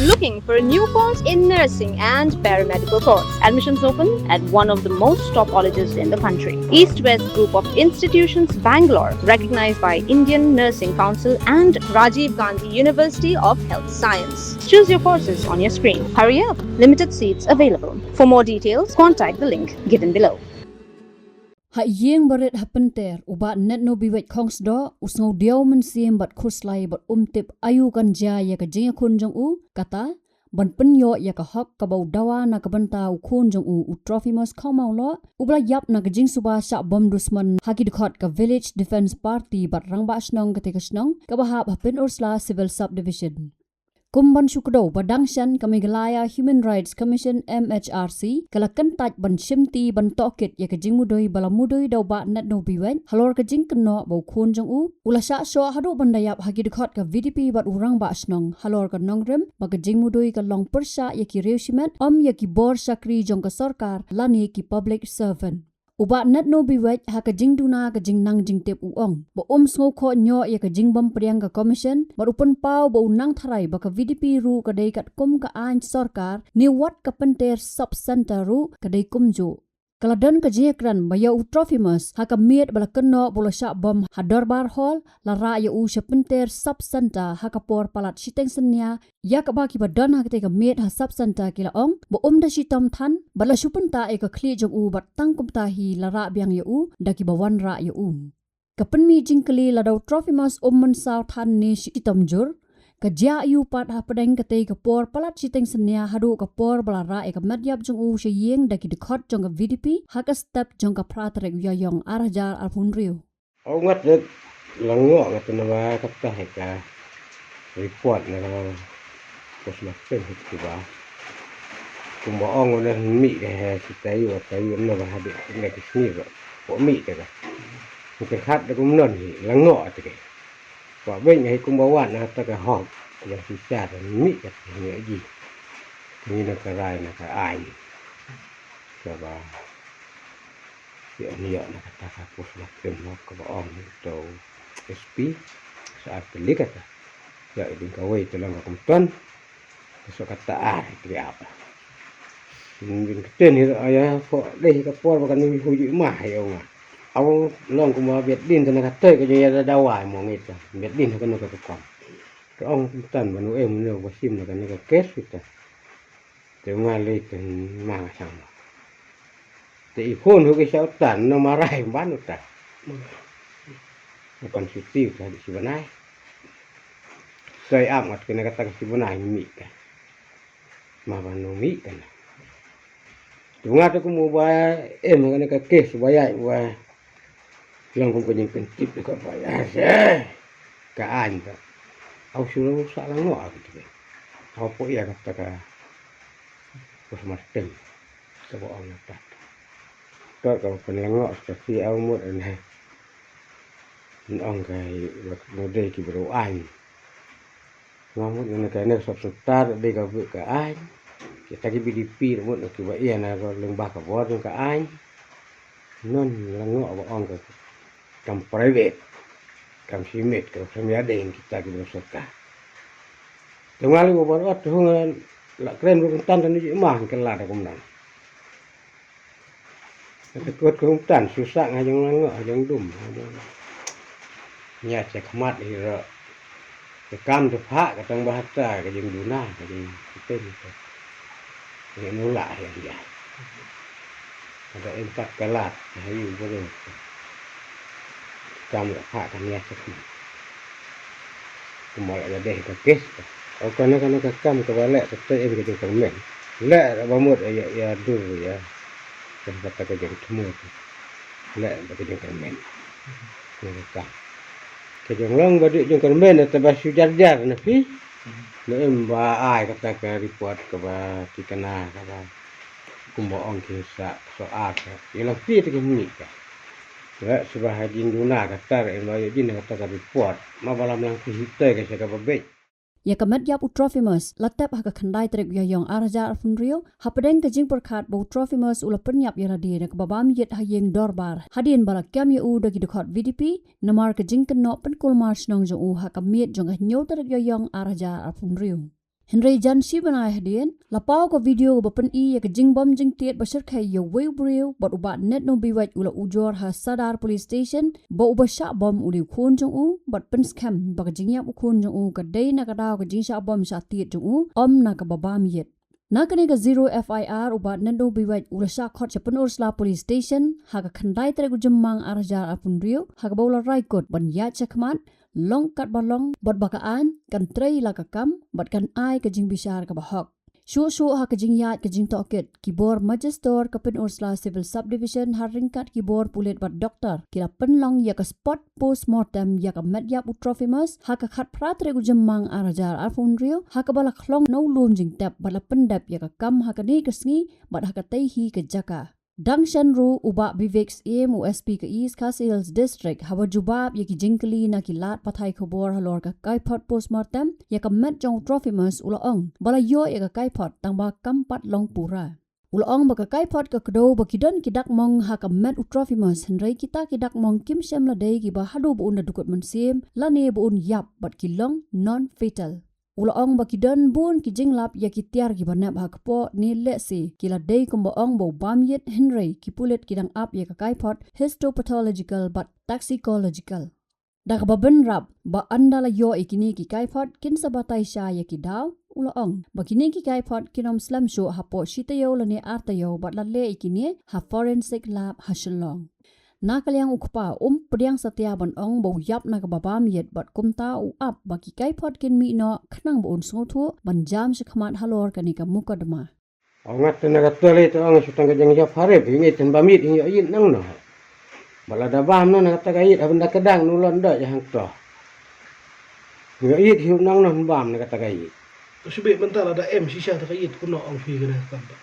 Looking for a new course in nursing and paramedical course? Admissions open at one of the most top colleges in the country. East-West Group of Institutions, Bangalore, recognized by Indian Nursing Council and Rajiv Gandhi University of Health Science. Choose your courses on your screen. Hurry up! Limited seats available. For more details, contact the link given below. Ha yeng baret hapenter ubat net no biwet khongs do usngau Diaw Mynsiem bat khuslai bat tip ayu kan ja ya ka jing khun jong u kata ban penyo ya ka hok ka bau dawa na ka banta u khun jong u Trophimos khomau lo ubla yap na ka jing suba sha bom dusman haki dkhot ka village defense party bat rangba snong ka te ka snong ka bahap hapen ursla civil subdivision Kumban Shukdo Badangshan ka Meghalaya Human Rights Commission MHRC kalakan taj ban shimti ban tokit ya ka jing mudoi bala mudoi daw ba nat no biwen halor ka jing kno bau khun jong u ula sha sho hadu bandayap hagi dkhot ka VDP bat urang ba snong halor ka nongrem ba ka jing mudoi ka long persha ya ki reusimet ya ki bor sakri jong ka sarkar lani ki public servant Uba net no biwet ha ka jing duna ka jing nang jing tep uong. Ba sngo kho nyo ya ka jing bam priang ka commission. Ba upon pau ba nang tharai ba ka VDP ru ka dei kat kum ka an sarkar ni wat ka penter sub center ru ka dei kum jo. Kaladan ka jekran ba ya Trophimos ha ka miet bala kenno bola sha bom ha darbar hall la ra ya penter sub center ha ka por palat siteng senya ya ka ba ki ba dan ha ka te ka miet ha sub center kila ong ba da sitam than bala supenta e ka kli jong u bat tang kum ta hi la ra biang ya da ki ba wan ra ya ka penmi jingkli la daw Trophimos man saw than ni sitam jur ka ja yu pat ha padeng ka te ka por palat siteng senya hadu ka por bala ra e ka madyap jong u she yeng da ki dkhot jong ka VDP ha ka step jong ka pratrek ya yong arajar alpunriu ngat được lango ngat na ba ka ta ka report na ka pos na pen ki ba kumba ong na mi ka si tayo na ba hadi na ki sni ba ko mi ka ka khat da kum non lango ta ke Quả bên ấy cũng bảo quản là ta cái họp là chỉ trả là mỹ cái nghĩa gì như là cái rai là cái ai cái bà hiện hiện là ta phải phối hợp thêm nó có bảo ông đầu SP saat beli kata vậy đến cái way từ lần cùng tuần cái số kata ai cái apa mình cái tên thì ai phò đây cái phò và cái mình hủy mà hay ông à ông long cũng mà biết din thì nó tới cái gì là đau hoài mọi người ta biết din thì nó cái còn cái ông tần và nó em nó có sim là cái nó cái kết rồi ta từ ngoài lên từ mà sang thì phun thôi cái sao tần nó mà rai bán được ta nó còn chịu tiêu thì chỉ bán ai cây ẩm mặt cái này cái ta chỉ bán ai mị cả mà bán nó mị cả từ ngoài tôi cũng mua ba em cái này cái kết rồi vậy và Yang kung kanyang pentip na kapaya kaan ka. Ako sila sa lang no ako. Ako po iya kata ka pos martin sa buong natat. Kau kau penlango sa si ako mo na nong kay model ki bro ai. Ngamo na kay na sa tar de ka bu ka ai. Kita ki BDP mo na ki ba iya na lembah ka bod ka ai. Non lango buong ka kam private kam simit kam samia deng kita ki berserta tengali bo barot hong la kren bo tan tan ni mah kan la da kum dan ta kot kum tan susah ngajong lang ngajong dum nya che khmat hi ro ke kam te pha ka tang bahasa ka jing duna ka jing ten ni no la ya ada empat kalat hayu bo Cam là phá thằng nghe chắc cũng mọi là để cái kết ở con nó cái cam cái lẹ cái tay em cái đường cầm mềm lẹ là bao một ở đủ rồi cái vật cái đường thua lẹ là cái đường cầm mềm cái cam cái đường long và đường cầm mềm là ta bao nhiêu jar nó phi nó em và ai cái report cái và cái kana cái và cũng bảo ông kia sa so art cái là phi cái gì cả Vậy sebab hajin duna kata emang hajin kata ka report ma balam lang kuhite ka sa kababet Ya ka madyap Trophimos latep ha ka khandai trek ya yong araja alfunrio ha pedeng ka jing perkhat bo Trophimos ula penyap ya radi na ka babam yet ha yeng dorbar hadin bala kyam ya u da ki dekhot VDP namar ka jing kenok pen kul march nong jong u ha ka miet jong ha nyot trek ya yong araja alfunrio Hynrei jan si banai hadien lapau ko video ba pen I ya jing bom jing tiet ba shir khai yo weu breu ba uba net no biwat ula ujor ha sadar police station ba uba sha bom uli khun jong u ba pen scam ba jing ya khun jong u ka dei na ka daw ka jing sha bom sha tiet jong u na ka babam yet nakani ka 0 FIR uba net no biwat ula sha khot chapan ursla police station ha ka khandai tre gu jemmang arjar apun rio ha ka bola raikot ban ya chakmat long kat balong bot bakaan kan trei la ka kam bot kan ai ka jing bishar ka bahok shu ha ka jing yat ka jing toket kibor magister ka pen ursla civil subdivision haringkat kibor pulet bat doktor kila pen long ya ka spot postmortem ya ka met ya Trophimos ha ka khat pratre gu jemmang arajar afun rio ha ka bala khlong no lum jing tap bala pendap ya ka kam ha ka ni ka sngi bat ha ka tei hi ka jaka Dangshan ru uba Bivex em USP ke East Khasi Hills District hawa jubab yaki jingkali na ki lat pathai khobor halor ka kaipot postmortem ya ka met Jong Trophimos ulaong bala yo ya ka kaipot tang ba kampat long pura ulaong ba ka kaipot ka kdo ba kidon ki dak mong ha ka met Trophimos Hynrei kita ki dak mong kim sem la dei ki ba hadu bu un dukut Mynsiem la ne bu un yap bat ki long non fatal ulaong ba kidon bun ki jinglap ya ki tiar ki banap ha kpo ni lesi kila dei kumba ong bo bamyet Hynrei ki pulet kidang up ya ka kaipot histopathological but toxicological dak baben rap ba andala yo ikini ki kaipot kin sabatai sha ya ki daw ulaong ba kini ki kaipot kinom slam show ha po shitayo la ne artayo bat la le ikini ha forensic lab ha Shillong Nakalyang ukpa priang satya ban ong bo yap na ka babam yet bat kumta u up baki kai pot kin mi no khnang bon snothu ban jam se khmat halor kani ka mukadma Angat na ka tole to ang sutang ka jang jap hare bingi ten bamit hi yin nang no bala da bam no na ta ka yit abanda kadang nulon da yang to yit hi nang no bam na ka ta ka yit Subi mentala ada M sisa ta ka yit kuno ang fi kana tamba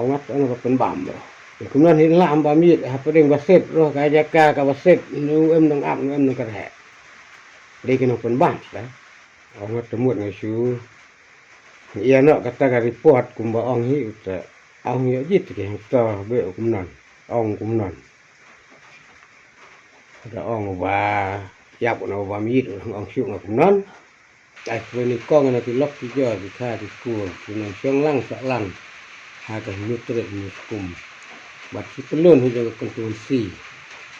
Angat ang ka pen bam Kemudian hilang ambamit apa deng baset roh kaya jaka ka baset nu em nang ap nu em nang kan ha. Dei kena pun bam dah. Orang temut ngai su. Ia nak kata ka report kumba ong hi uta. Ong yo jit ke hang to be kumnon. Ong kumnon. Ada ong ba yap na ba mit ong su ngak kumnon. Ai ni kong na ti lok ti jo ti kha ti ku ti nang siang lang sak lang. Ha ka nutre ni kum. Bat kita lun hujung konstitusi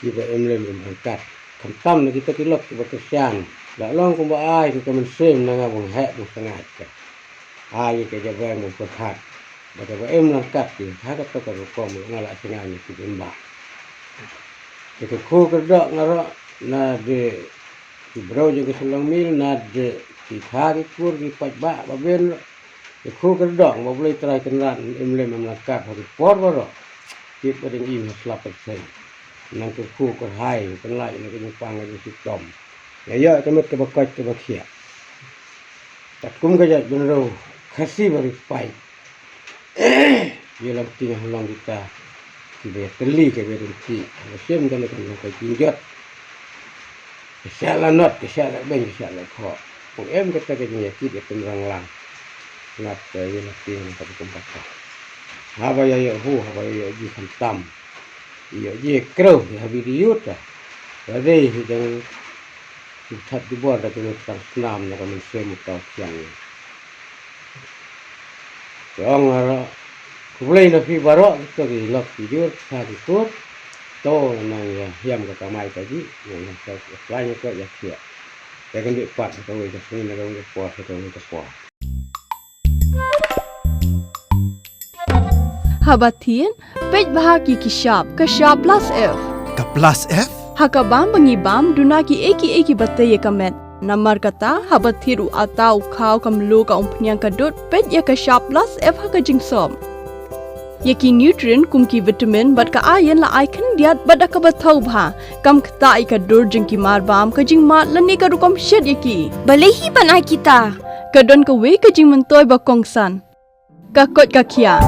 kita emlem berangkat kentam nak kita tilok ke berkesian dak long kumba ai kita Mynsiem nang abang hek bu sangat ke ai ke jaban bu perhat bata ba em berangkat ke ha ka to ka kom ngala sengan ni timba kita ku kerdak ngara na de di bro je ke Shillong Mail na de di hari kur di pajba ba ben ku kerdak ba boleh try kenran emlem berangkat hari por baro Kita pada ini selapat saya. Nang ke ku ke hai ke lai nang ke pang ke sistem. Ya kemet ke bakat ke bakia. Tak kum ke jat benro khasi bari pai. Dia lam tingah long kita. Kita teli ke berhenti. Mynsiem kan ke pinjat. Kesala not kesala ben kesala kho. Pung em kata ke nya kita penerang lang. Ngat ya tingah ke tempat. Haba ya hu haba ya ji tam ya ji kro ya video ta ada yang kita dibuat dari senam nak Mynsiem atau siang yang ara kulai na fi barok kita di lok video tadi tu to na ya yam ka kamai tadi yang saya lain ke ya sia jangan dipat atau ke sini nak ke puas atau ke puas Habatin, pej bahagi ki sharp plus F. Ka plus F? Hakabam bangibam duna ki eki batai ye kamet. Namar kata habathiru atau khau kamlu ka umpnyang kadut pej ye ka sharp plus F haka jingsom. Ye ki nutrient kum ki vitamin bat ka iron la icon diat bat ka bathau bha. Kam khta I ka dur jing ki mar bam ka jing mat lani ka rukom shed ye ki. Balehi panai kita. Kadon ka we ka jing mentoy ba kongsan. Ka kot ka kia.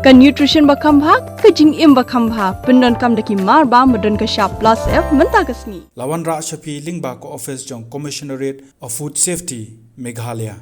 Ka nutrition bakam bhag ka jing im bakam bha pendon kam daki mar ba madon ka sharp plus F menta kasni Lawan Ra Shapi Lingba ko office jong commissionerate of food safety Meghalaya